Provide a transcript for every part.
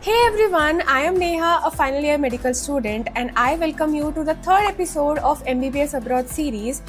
Hey everyone, I am Neha, a final year medical student, and I welcome you to the third episode of MBBS Abroad series.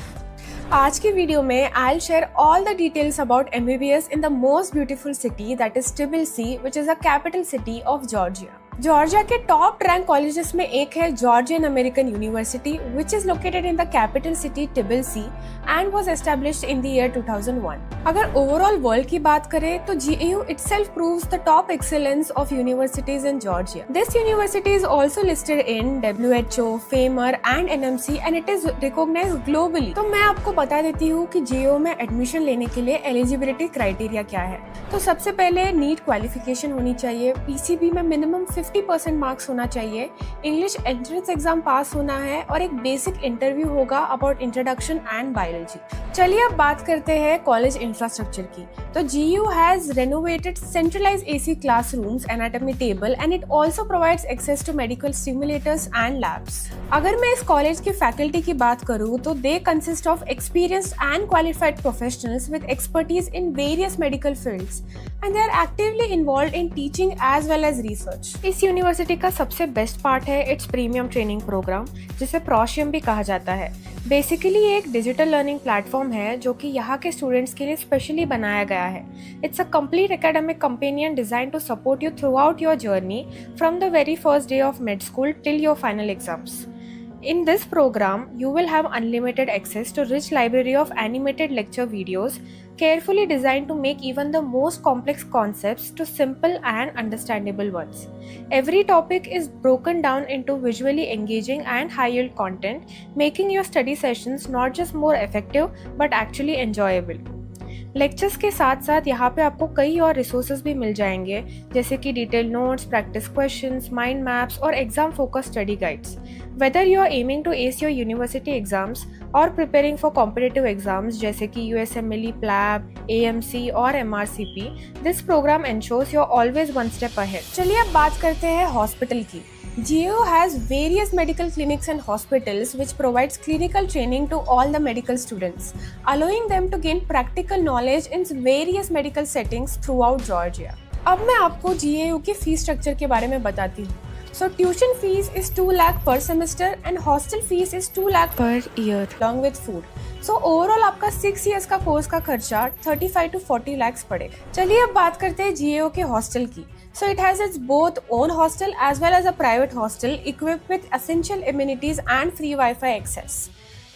आज की video में I'll share all the details about MBBS in the most beautiful city, that is Tbilisi, which is the capital city of Georgia. Georgia के top rank colleges में एक है Georgian American University which is located in the capital city Tbilisi and was established in the year 2001। अगर overall world की बात करें तो GAU itself proves the top excellence of universities in Georgia. This university is also listed in WHO, FAMR and NMC and it is recognized globally. तो मैं आपको बता देती हूँ कि GAU में एडमिशन लेने के लिए एलिजिबिलिटी क्राइटेरिया क्या है। तो सबसे पहले नीट क्वालिफिकेशन होनी चाहिए, PCB में मिनिमम 50% मार्क्स होना चाहिए, इंग्लिश एंट्रेंस एग्जाम पास होना है और एक बेसिक इंटरव्यू होगा अबाउट इंट्रोडक्शन एंड बायोलॉजी। चलिए अब बात करते हैं कॉलेज इंफ्रास्ट्रक्चर की। तो GAU has renovated centralised AC classrooms, anatomy table and it also provides access to medical stimulators and labs. अगर मैं इस कॉलेज की फैकल्टी की बात करूँ तो they consist of experienced and qualified professionals with expertise in various medical fields and they are actively involved in teaching as well as research. इस university का सबसे बेस्ट पार्ट है इट्स प्रीमियम ट्रेनिंग प्रोग्राम, जिसे प्रोशियम भी कहा जाता है। बेसिकली एक डिजिटल लर्निंग प्लेटफॉर्म है जो कि यहाँ के स्टूडेंट्स के लिए स्पेशली बनाया गया है। It's a complete academic companion design to support you throughout your journey from the very first day of med school till your final exams. In this program, you will have unlimited access to rich library of animated lecture videos, carefully designed to make even the most complex concepts to simple and understandable ones. Every topic is broken down into visually engaging and high-yield content, making your study sessions not just more effective but actually enjoyable. Lectures के साथ साथ यहाँ पे आपको कई और resources भी मिल जाएंगे, जैसे कि detail notes, practice questions, mind maps और exam focus study guides. Whether you are aiming to ace your university exams और प्रिपेयरिंग फॉर कॉम्पिटिटिव एग्जाम्स जैसे कि USMLE, PLAB, AMC और MRCP, this programme ensures you are always one step ahead. चलिए अब बात करते हैं हॉस्पिटल की। GAU has various medical clinics and hospitals which provides clinical training to all the medical students, allowing them to gain practical knowledge in various medical settings throughout Georgia. अब मैं आपको GAU की फीस स्ट्रक्चर के बारे में बताती हूँ। So tuition fees is 2 lakh per semester and hostel fees is 2 lakh per year along with food. So overall आपका 6 years का कोर्स का खर्चा 35 to 40 lakhs पड़ेगा। चलिए अब बात करते हैं GAU के हॉस्टल की। So it has its both own hostel as well as a private hostel equipped with essential amenities and free Wi-Fi access.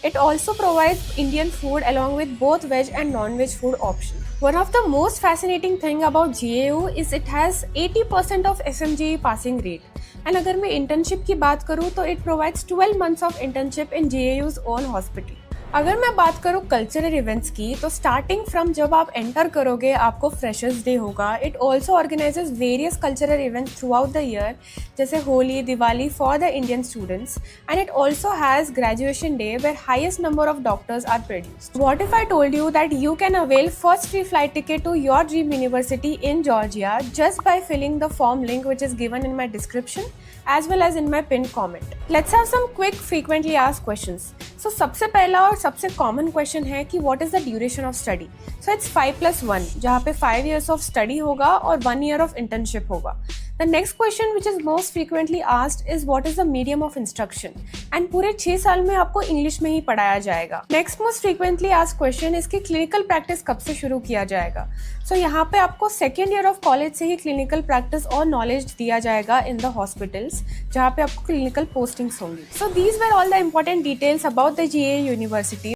It also provides Indian food along with both veg and non-veg food options. One of the most fascinating thing about GAU is it has 80% of SMGE passing rate. And अगर मैं internship की बात करूँ तो it provides 12 months of internship in GAU's own hospital. अगर मैं बात करूँ कल्चरल इवेंट्स की तो स्टार्टिंग फ्रॉम जब आप एंटर करोगे आपको फ्रेशर्स डे होगा। It also organises various cultural events throughout the year, जैसे Holi, Diwali for the Indian students and it also has graduation day where highest number of doctors are produced. What if I told you that you can avail first free flight ticket to your dream university in Georgia just by filling the form link which is given in my description as well as in my pinned comment. Let's have some quick frequently asked questions. So सबसे पहला और सबसे common question है कि what is the duration of study. So it's 5+1, जहाँ पे 5 years of study होगा और 1 year ऑफ इंटर्नशिप होगा। The next question which is most frequently asked is what is the medium of instruction, and पूरे 6 साल में आपको इंग्लिश में ही पढ़ाया जाएगा। Next most frequently asked question इसकी क्लिनिकल प्रैक्टिस कब से शुरू किया जाएगा। सो यहाँ पे आपको 2nd year ऑफ कॉलेज से ही क्लिनिकल प्रैक्टिस और नॉलेज दिया जाएगा इन द हॉस्पिटल्स, जहाँ पे आपको क्लिनिकल पोस्टिंग्स होंगी। So these were all the important details about the GAU university